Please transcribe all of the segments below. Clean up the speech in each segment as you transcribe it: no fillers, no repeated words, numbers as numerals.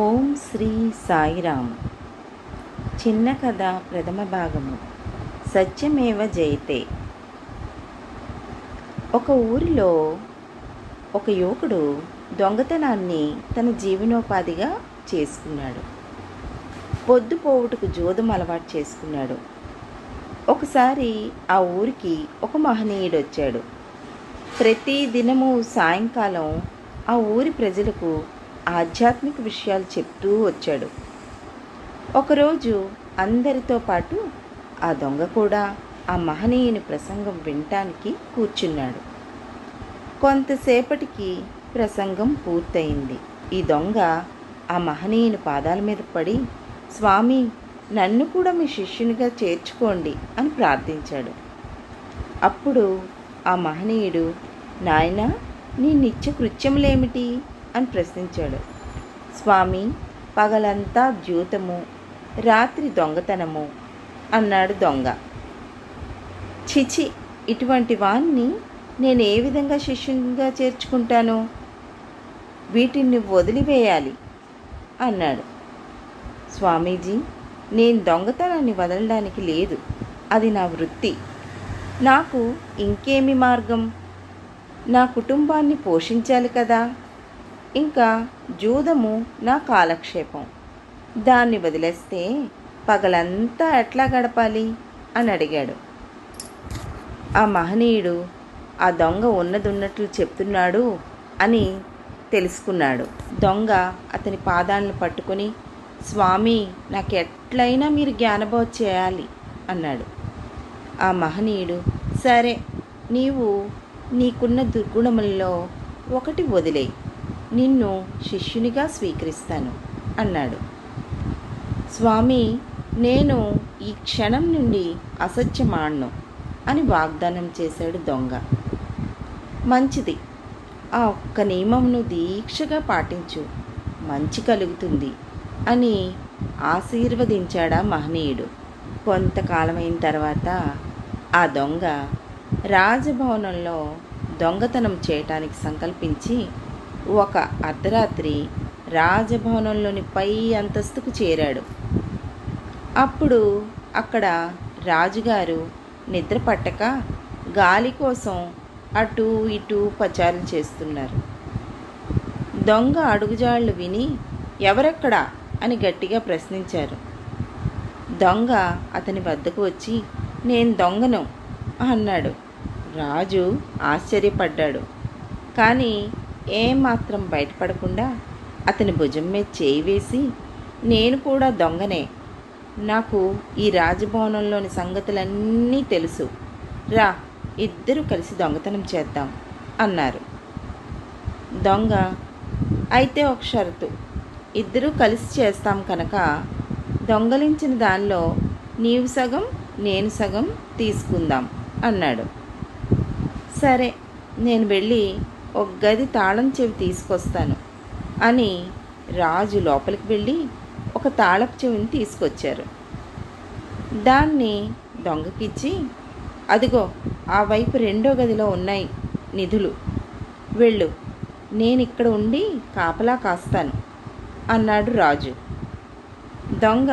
ఓం శ్రీ సాయిరామ్. చిన్న కథ ప్రథమ భాగము. సత్యమేవ జయతే. ఒక ఊరిలో ఒక యువకుడు దొంగతనాన్ని తన జీవనోపాధిగా చేసుకున్నాడు. పొద్దుపోవుటకు జోదం అలవాటు చేసుకున్నాడు. ఒకసారి ఆ ఊరికి ఒక మహనీయుడు వచ్చాడు. ప్రతి దినము సాయంకాలం ఆ ఊరి ప్రజలకు ఆధ్యాత్మిక విషయాలు చెప్తూ వచ్చాడు. ఒకరోజు అందరితో పాటు ఆ దొంగ కూడా ఆ మహనీయుని ప్రసంగం వినటానికి కూర్చున్నాడు. కొంతసేపటికి ప్రసంగం పూర్తయింది. ఈ దొంగ ఆ మహనీయుని పాదాల మీద పడి, స్వామి, నన్ను కూడా మీ శిష్యునిగా చేర్చుకోండి అని ప్రార్థించాడు. అప్పుడు ఆ మహనీయుడు, నాయనా, నీ నిత్య కృత్యములేమిటి అని ప్రశ్నించాడు. స్వామి, పగలంతా ద్యూతము, రాత్రి దొంగతనము అన్నాడు దొంగ. చిచి, ఇటువంటి వాణ్ణి నేను ఏ విధంగా శిష్యునిగా చేర్చుకుంటాను? వీటిని వదిలివేయాలి అన్నాడు. స్వామీజీ, నేను దొంగతనాన్ని వదలడానికి లేదు, అది నా వృత్తి. నాకు ఇంకేమి మార్గం? నా కుటుంబాన్ని పోషించాలి కదా. ఇంకా జూదము నా కాలక్షేపం. దాన్ని వదిలేస్తే పగలంతా ఎట్లా గడపాలి అని అడిగాడు. ఆ మహనీయుడు ఆ దొంగ ఉన్నదున్నట్లు చెప్తున్నాడు అని తెలుసుకున్నాడు. దొంగ అతని పాదాలను పట్టుకొని, స్వామి, నాకు ఎట్లయినా మీరు జ్ఞానబోధ చేయాలి అన్నాడు. ఆ మహనీయుడు, సరే, నీవు నీకున్న దుర్గుణములలో ఒకటి వదిలేయి, నిన్ను శిష్యునిగా స్వీకరిస్తాను అన్నాడు. స్వామి, నేను ఈ క్షణం నుండి అసత్యమాడను అని వాగ్దానం చేశాడు దొంగ. మంచిది, ఆ ఒక్క నియమంను దీక్షగా పాటించు, మంచి కలుగుతుంది అని ఆశీర్వదించాడా మహనీయుడు. కొంతకాలమైన తర్వాత ఆ దొంగ రాజభవనంలో దొంగతనం చేయటానికి సంకల్పించి ఒక అర్ధరాత్రి రాజభవనంలోని పై అంతస్తుకు చేరాడు. అప్పుడు అక్కడ రాజుగారు నిద్ర పట్టక గాలి కోసం అటు ఇటు పచారం చేస్తున్నారు. దొంగ అడుగుజాళ్ళు విని, ఎవరెక్కడా అని గట్టిగా ప్రశ్నించారు. దొంగ అతని వద్దకు వచ్చి, నేను దొంగను అన్నాడు. రాజు ఆశ్చర్యపడ్డాడు. కానీ ఏమాత్రం బయటపడకుండా అతని భుజం మీద చేయి వేసి, నేను కూడా దొంగనే, నాకు ఈ రాజభవనంలోని సంగతులన్నీ తెలుసు, రా, ఇద్దరు కలిసి దొంగతనం చేద్దాం అన్నారు. దొంగ, అయితే ఒక షరతు, ఇద్దరూ కలిసి చేస్తాం కనుక దొంగలించిన దానిలో నీవు సగం నేను సగం తీసుకుందాం అన్నాడు. సరే, నేను వెళ్ళి ఒక గది తాళం చెవి తీసుకొస్తాను అని రాజు లోపలికి వెళ్ళి ఒక తాళపు చెవిని తీసుకొచ్చారు. దాన్ని దొంగకిచ్చి, అదిగో ఆ వైపు రెండో గదిలో ఉన్నాయి నిధులు, వెళ్ళు, నేను ఇక్కడ ఉండి కాపలా కాస్తాను అన్నాడు రాజు. దొంగ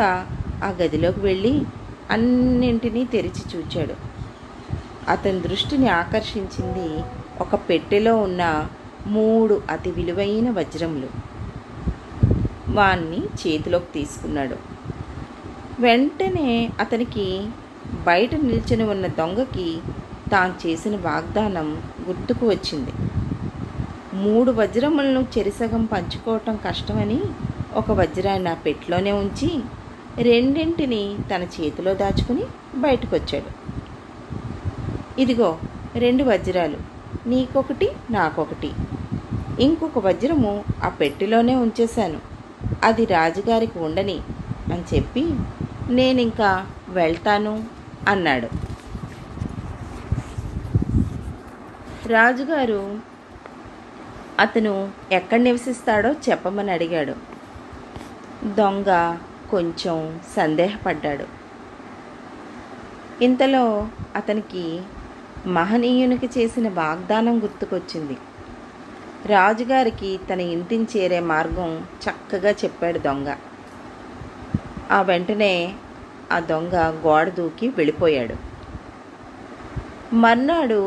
ఆ గదిలోకి వెళ్ళి అన్నింటినీ తెరిచి చూచాడు. అతని దృష్టిని ఆకర్షించింది ఒక పెట్టెలో ఉన్న 3 అతి విలువైన వజ్రములు. వాణ్ణి చేతిలోకి తీసుకున్నాడు. వెంటనే అతనికి బయట నిల్చుని ఉన్న దొంగకి తాను చేసిన వాగ్దానం గుర్తుకు వచ్చింది. 3 వజ్రములను చెరిసగం పంచుకోవటం కష్టమని ఒక వజ్రాన్ని ఆ పెట్టెలోనే ఉంచి 2 తన చేతిలో దాచుకుని బయటకు వచ్చాడు. ఇదిగో 2 వజ్రాలు, నీకొకటి నాకొకటి. ఇంకొక వజ్రము ఆ పెట్టెలోనే ఉంచేశాను, అది రాజుగారికి ఉండని అని చెప్పి నేనింకా వెళ్తాను అన్నాడు. రాజుగారు అతను ఎక్కడ నివసిస్తాడో చెప్పమని అడిగాడు. దొంగ కొంచెం సందేహపడ్డాడు. ఇంతలో అతనికి మహనీయునికి చేసిన వాగ్దానం గుర్తుకొచ్చింది. రాజుగారికి తన ఇంటిని చేరే మార్గం చక్కగా చెప్పాడు దొంగ. ఆ వెంటనే ఆ దొంగ గోడ దూకి వెళ్ళిపోయాడు. మర్నాడు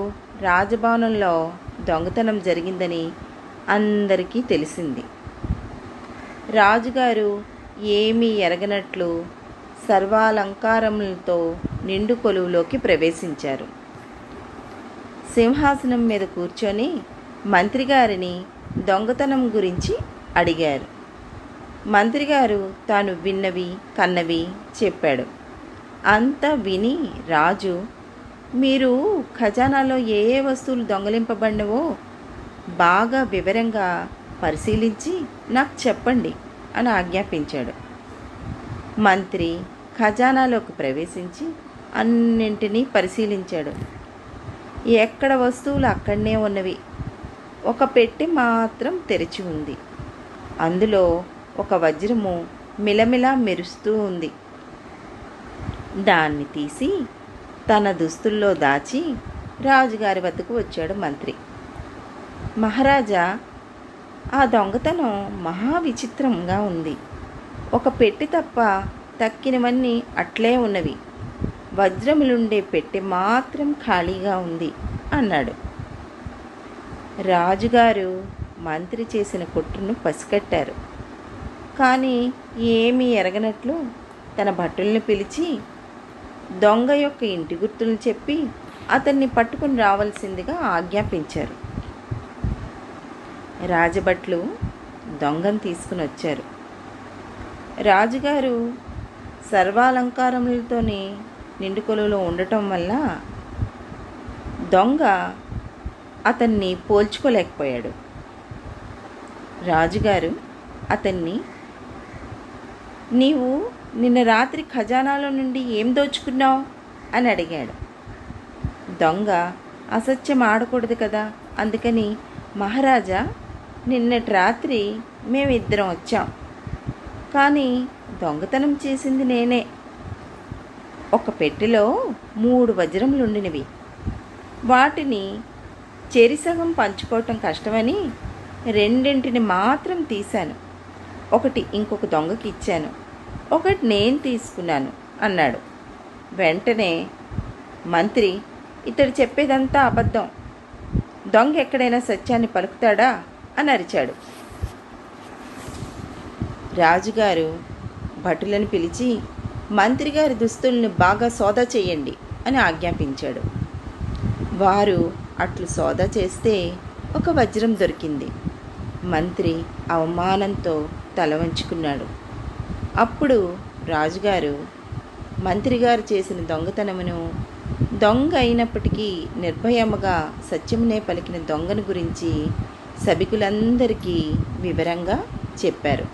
రాజభవనంలో దొంగతనం జరిగిందని అందరికీ తెలిసింది. రాజుగారు ఏమీ ఎరగనట్లు సర్వాలంకారములతో నిండు కొలువులోకి ప్రవేశించారు. సింహాసనం మీద కూర్చొని మంత్రిగారిని దొంగతనం గురించి అడిగారు. మంత్రిగారు తాను విన్నవి కన్నవి చెప్పాడు. అంతా విని రాజు, మీరు ఖజానాలో ఏ ఏ వస్తువులు దొంగలింపబడినవో బాగా వివరంగా పరిశీలించి నాకు చెప్పండి అని ఆజ్ఞాపించాడు. మంత్రి ఖజానాలోకి ప్రవేశించి అన్నింటినీ పరిశీలించాడు. ఎక్కడ వస్తువులు అక్కడనే ఉన్నవి. ఒక పెట్టె మాత్రం తెరిచి ఉంది. అందులో ఒక వజ్రము మిలమిలా మెరుస్తూ ఉంది. దాన్ని తీసి తన దుస్తుల్లో దాచి రాజుగారి వద్దకు వచ్చాడు మంత్రి. మహారాజా, ఆ దొంగతనం మహా విచిత్రంగా ఉంది. ఒక పెట్టె తప్ప తక్కినవన్నీ అట్లే ఉన్నవి. వజ్రములుండే పెట్టె మాత్రం ఖాళీగా ఉంది అన్నాడు. రాజుగారు మంత్రి చేసిన కుట్రను పసికట్టారు. కానీ ఏమీ ఎరగనట్లు తన భటుల్ని పిలిచి దొంగ యొక్క ఇంటి గుర్తులను చెప్పి అతన్ని పట్టుకుని రావాల్సిందిగా ఆజ్ఞాపించారు. రాజభట్లు దొంగను తీసుకుని వచ్చారు. రాజుగారు సర్వాలంకారములతోనే నిండుకొలువులో ఉండటం వల్ల దొంగ అతన్ని పోల్చుకోలేకపోయాడు. రాజుగారు అతన్ని, నీవు నిన్న రాత్రి ఖజానాలో నుండి ఏం దోచుకున్నావు అని అడిగాడు. దొంగ, అసత్యం ఆడకూడదు కదా, అందుకని మహారాజా, నిన్నటి రాత్రి మేమిద్దరం వచ్చాం, కానీ దొంగతనం చేసింది నేనే. ఒక పెట్టెలో 3 వజ్రములుండినవి. వాటిని చెరిసగం పంచుకోవటం కష్టమని రెండింటిని మాత్రం తీశాను. ఒకటి ఇంకొక దొంగకి ఇచ్చాను, ఒకటి నేను తీసుకున్నాను అన్నాడు. వెంటనే మంత్రి, ఇతడు చెప్పేదంతా అబద్ధం, దొంగ ఎక్కడైనా సత్యాన్ని పలుకుతాడా అని అరిచాడు. రాజుగారు భటులను పిలిచి మంత్రిగారి దుస్తుల్ని బాగా సోదా చేయండి అని ఆజ్ఞాపించాడు. వారు అట్లు సోదా చేస్తే ఒక వజ్రం దొరికింది. మంత్రి అవమానంతో తల వంచుకున్నాడు. అప్పుడు రాజుగారు మంత్రిగారు చేసిన దొంగతనమును, దొంగ అయినప్పటికీ నిర్భయముగా సత్యమునే పలికిన దొంగను గురించి సభికులందరికీ వివరంగా చెప్పారు.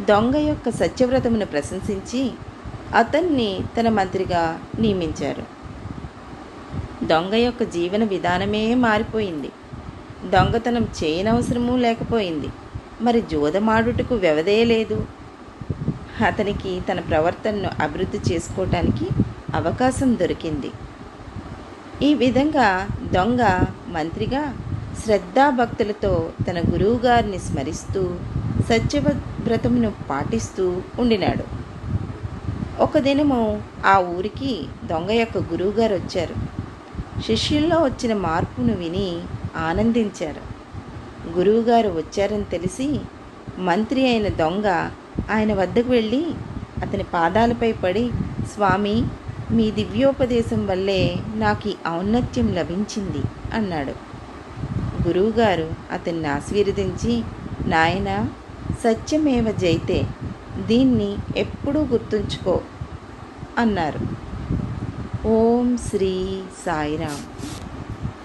దొంగ యొక్క సత్యవ్రతమును ప్రశంసించి అతన్ని తన మంత్రిగా నియమించారు. దొంగ యొక్క జీవన విధానమే మారిపోయింది. దొంగతనం చేయనవసరమూ లేకపోయింది. మరి జోదమాడుటకు వ్యవధే లేదు. అతనికి తన ప్రవర్తనను అభివృద్ధి చేసుకోవటానికి అవకాశం దొరికింది. ఈ విధంగా దొంగ మంత్రిగా శ్రద్ధాభక్తులతో తన గురువుగారిని స్మరిస్తూ సత్యవ్రతమును పాటిస్తూ ఉండినాడు. ఒక దినము ఆ ఊరికి దొంగ యొక్క గురువుగారు వచ్చారు. శిష్యుల్లో వచ్చిన మార్పును విని ఆనందించారు. గురువుగారు వచ్చారని తెలిసి మంత్రి అయిన దొంగ ఆయన వద్దకు వెళ్ళి అతని పాదాలపై పడి, స్వామి, మీ దివ్యోపదేశం వల్లే నాకు ఈ ఔన్నత్యం లభించింది అన్నాడు. గురువుగారు అతన్ని ఆశీర్వదించి, నాయనా, సత్యమేవ జైతే, దీన్ని ఎప్పుడూ గుర్తుంచుకో అన్నారు. ఓం శ్రీ సాయిరామ్.